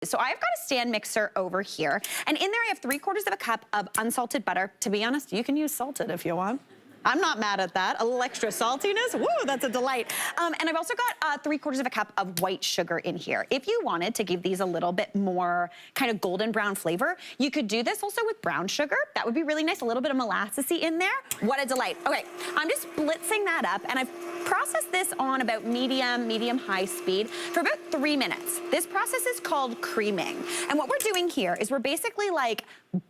So I've got a stand mixer over here, and in there I have 3/4 cup of unsalted butter. To be honest, you can use salted if you want. I'm not mad at that. A little extra saltiness, woo, that's a delight. And I've also got 3/4 cup of white sugar in here. If you wanted to give these a little bit more kind of golden brown flavor, you could do this also with brown sugar. That would be really nice, a little bit of molassesy in there. What a delight. Okay, I'm just blitzing that up, and I've processed this on about medium-high speed for about 3 minutes. This process is called creaming. And what we're doing here is we're basically like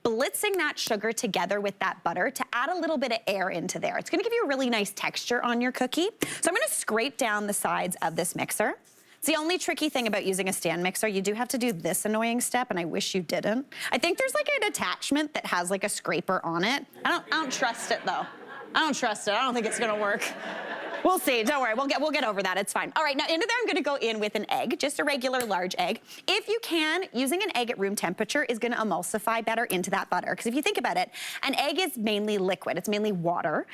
blitzing that sugar together with that butter to add a little bit of air into there. It's gonna give you a really nice texture on your cookie. So I'm gonna scrape down the sides of this mixer. It's the only tricky thing about using a stand mixer. You do have to do this annoying step, and I wish you didn't. I think there's like an attachment that has like a scraper on it. I don't trust it though. I don't trust it. I don't think it's gonna work. We'll see, don't worry, we'll get over that, it's fine. All right, now into there I'm gonna go in with an egg, just a regular large egg. If you can, using an egg at room temperature is gonna emulsify better into that butter, because if you think about it, an egg is mainly liquid, it's mainly water,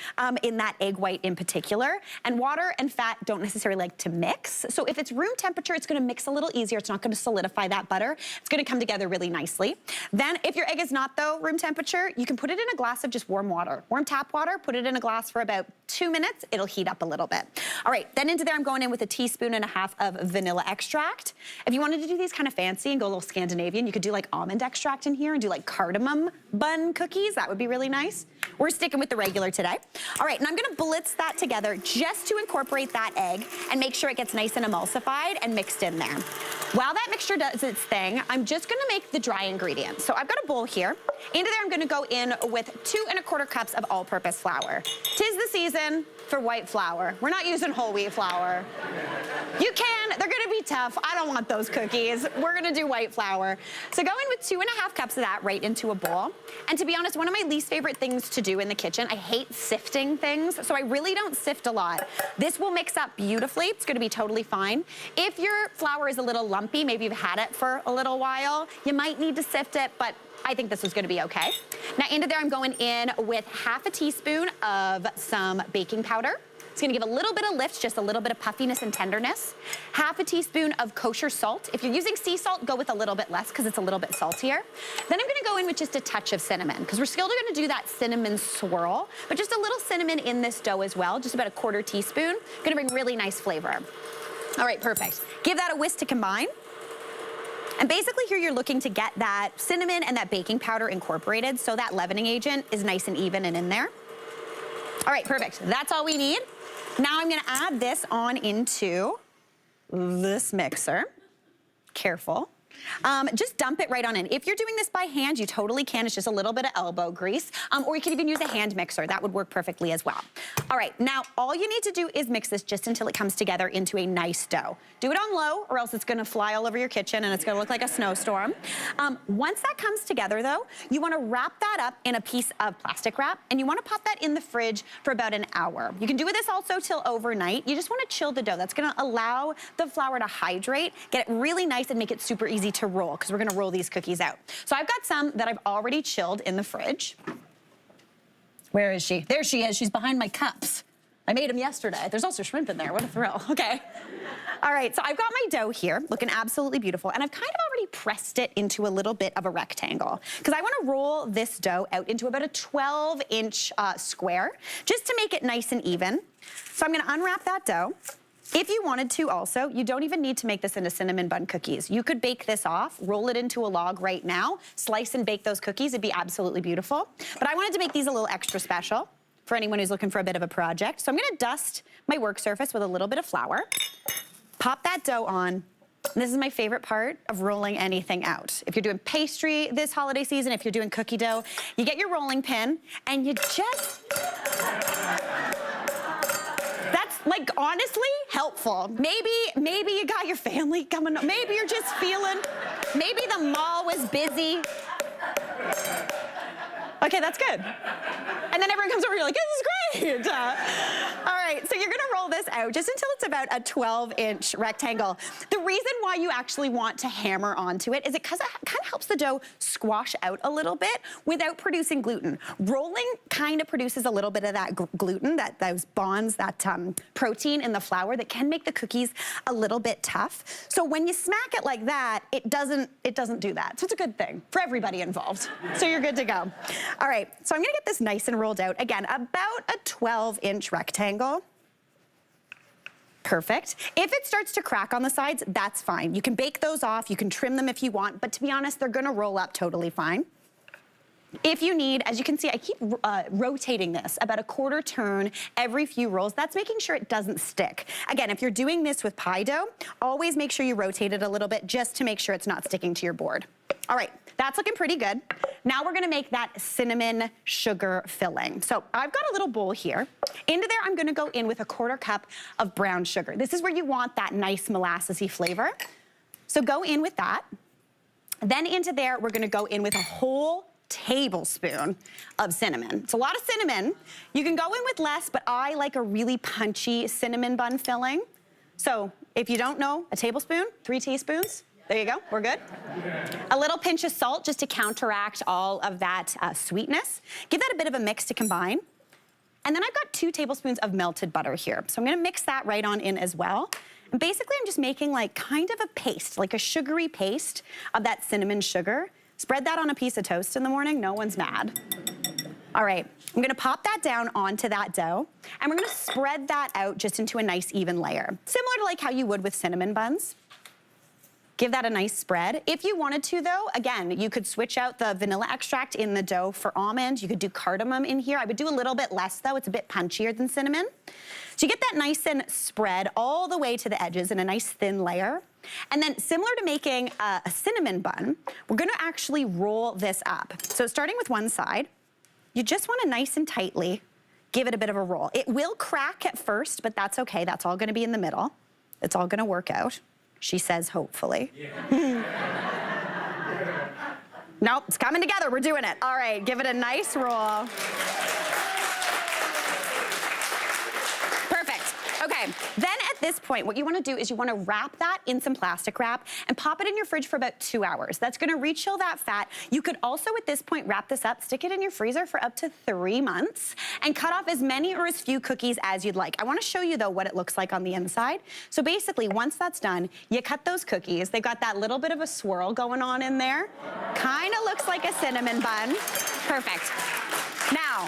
in that egg white in particular, and water and fat don't necessarily like to mix, so if it's room temperature, it's gonna mix a little easier, it's not gonna solidify that butter, it's gonna come together really nicely. Then, if your egg is not, though, room temperature, you can put it in a glass of just warm water. Warm tap water, put it in a glass for about 2 minutes, it'll heat up a little bit. All right, then into there I'm going in with 1.5 teaspoons of vanilla extract. If you wanted to do these kind of fancy and go a little Scandinavian, you could do like almond extract in here and do like cardamom bun cookies. That would be really nice. We're sticking with the regular today. All right, and I'm gonna blitz that together just to incorporate that egg and make sure it gets nice and emulsified and mixed in there. While that mixture does its thing, I'm just gonna make the dry ingredients. So I've got a bowl here. Into there I'm gonna go in with 2¼ cups of all-purpose flour. 'Tis the season for white flour. We're not using whole wheat flour. You can, they're gonna be tough. I don't want those cookies. We're gonna do white flour. So go in with 2½ cups of that right into a bowl. And to be honest, one of my least favorite things to do in the kitchen, I hate sifting things, so I really don't sift a lot. This will mix up beautifully. It's gonna be totally fine. If your flour is a little lumpy, maybe you've had it for a little while, you might need to sift it, but I think this is gonna be okay. Now into there I'm going in with 1/2 teaspoon of some baking powder. It's gonna give a little bit of lift, just a little bit of puffiness and tenderness. 1/2 teaspoon of kosher salt. If you're using sea salt, go with a little bit less because it's a little bit saltier. Then I'm gonna go in with just a touch of cinnamon because we're still gonna do that cinnamon swirl, but just a little cinnamon in this dough as well, just about 1/4 teaspoon. Gonna bring really nice flavor. All right, perfect. Give that a whisk to combine. And basically here you're looking to get that cinnamon and that baking powder incorporated so that leavening agent is nice and even and in there. All right, perfect. That's all we need. Now I'm gonna add this on into this mixer. Careful. Just dump it right on in. If you're doing this by hand, you totally can. It's just a little bit of elbow grease. Or you can even use a hand mixer. That would work perfectly as well. All right, now all you need to do is mix this just until it comes together into a nice dough. Do it on low or else it's gonna fly all over your kitchen and it's gonna look like a snowstorm. Once that comes together though, you wanna wrap that up in a piece of plastic wrap and you wanna pop that in the fridge for about an hour. You can do this also till overnight. You just wanna chill the dough. That's gonna allow the flour to hydrate, get it really nice and make it super easy to roll because we're gonna roll these cookies out. So I've got some that I've already chilled in the fridge. Where is she? There she is, she's behind my cups. I made them yesterday. There's also shrimp in there, what a thrill, okay. All right, so I've got my dough here, looking absolutely beautiful, and I've kind of already pressed it into a little bit of a rectangle because I wanna roll this dough out into about a 12-inch square just to make it nice and even. So I'm gonna unwrap that dough. If you wanted to also, you don't even need to make this into cinnamon bun cookies. You could bake this off, roll it into a log right now, slice and bake those cookies, it'd be absolutely beautiful. But I wanted to make these a little extra special for anyone who's looking for a bit of a project. So I'm gonna dust my work surface with a little bit of flour, pop that dough on. And this is my favorite part of rolling anything out. If you're doing pastry this holiday season, if you're doing cookie dough, you get your rolling pin and you just, like, honestly, helpful. Maybe you got your family coming, maybe you're just feeling, maybe the mall was busy. Okay, that's good. And then everyone comes over, you're like, this is great. All right. right, so you're gonna roll this out just until it's about a 12-inch rectangle. The reason why you actually want to hammer onto it is because it kind of helps the dough squash out a little bit without producing gluten. Rolling kind of produces a little bit of that gluten, those bonds, that protein in the flour that can make the cookies a little bit tough. So when you smack it like that, it doesn't do that. So it's a good thing for everybody involved. So you're good to go. All right, so I'm gonna get this nice and rolled out. Again, about a 12-inch rectangle. Perfect. If it starts to crack on the sides, that's fine. You can bake those off, you can trim them if you want, but to be honest, they're gonna roll up totally fine. If you need, as you can see, I keep rotating this about a quarter turn every few rolls. That's making sure it doesn't stick. Again, if you're doing this with pie dough, always make sure you rotate it a little bit just to make sure it's not sticking to your board. All right, that's looking pretty good. Now we're gonna make that cinnamon sugar filling. So I've got a little bowl here. Into there, I'm gonna go in with a quarter cup of brown sugar. This is where you want that nice molassesy flavor. So go in with that. Then into there, we're gonna go in with a whole tablespoon of cinnamon. It's a lot of cinnamon. You can go in with less, but I like a really punchy cinnamon bun filling. So if you don't know, a tablespoon, 3 teaspoons. There you go, we're good. A little pinch of salt just to counteract all of that sweetness. Give that a bit of a mix to combine. And then I've got 2 tablespoons of melted butter here. So I'm gonna mix that right on in as well. And basically I'm just making like kind of a paste, like a sugary paste of that cinnamon sugar. Spread that on a piece of toast in the morning, no one's mad. All right, I'm gonna pop that down onto that dough, and we're gonna spread that out just into a nice even layer. Similar to like how you would with cinnamon buns. Give that a nice spread. If you wanted to though, again, you could switch out the vanilla extract in the dough for almond. You could do cardamom in here. I would do a little bit less though, it's a bit punchier than cinnamon. So you get that nice and spread all the way to the edges in a nice thin layer. And then similar to making a cinnamon bun, we're gonna actually roll this up. So starting with one side, you just wanna nice and tightly give it a bit of a roll. It will crack at first, but that's okay. That's all gonna be in the middle. It's all gonna work out. She says, hopefully. Yeah. Nope, it's coming together, we're doing it. All right, give it a nice roll. Perfect. Okay, then at this point, what you wanna do is you wanna wrap that in some plastic wrap and pop it in your fridge for about 2 hours. That's gonna rechill that fat. You could also at this point wrap this up, stick it in your freezer for up to 3 months and cut off as many or as few cookies as you'd like. I wanna show you though what it looks like on the inside. So basically, once that's done, you cut those cookies. They've got that little bit of a swirl going on in there. Kinda looks like a cinnamon bun. Perfect. Now,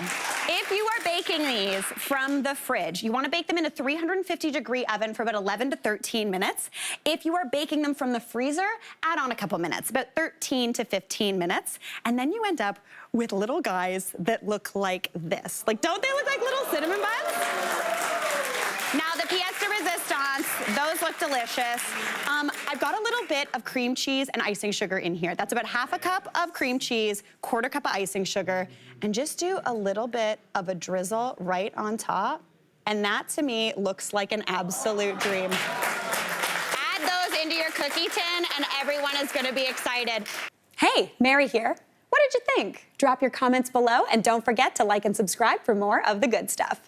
if you are baking these from the fridge, you wanna bake them in a 350-degree oven for about 11 to 13 minutes. If you are baking them from the freezer, add on a couple minutes, about 13 to 15 minutes, and then you end up with little guys that look like this. Like, don't they look like little cinnamon buns? Now, the pièce de resistance, those look delicious. I've got a little bit of cream cheese and icing sugar in here. That's about half a cup of cream cheese, quarter cup of icing sugar, and just do a little bit of a drizzle right on top. And that, to me, looks like an absolute dream. Add those into your cookie tin, and everyone is gonna be excited. Hey, Mary here. What did you think? Drop your comments below, and don't forget to like and subscribe for more of the good stuff.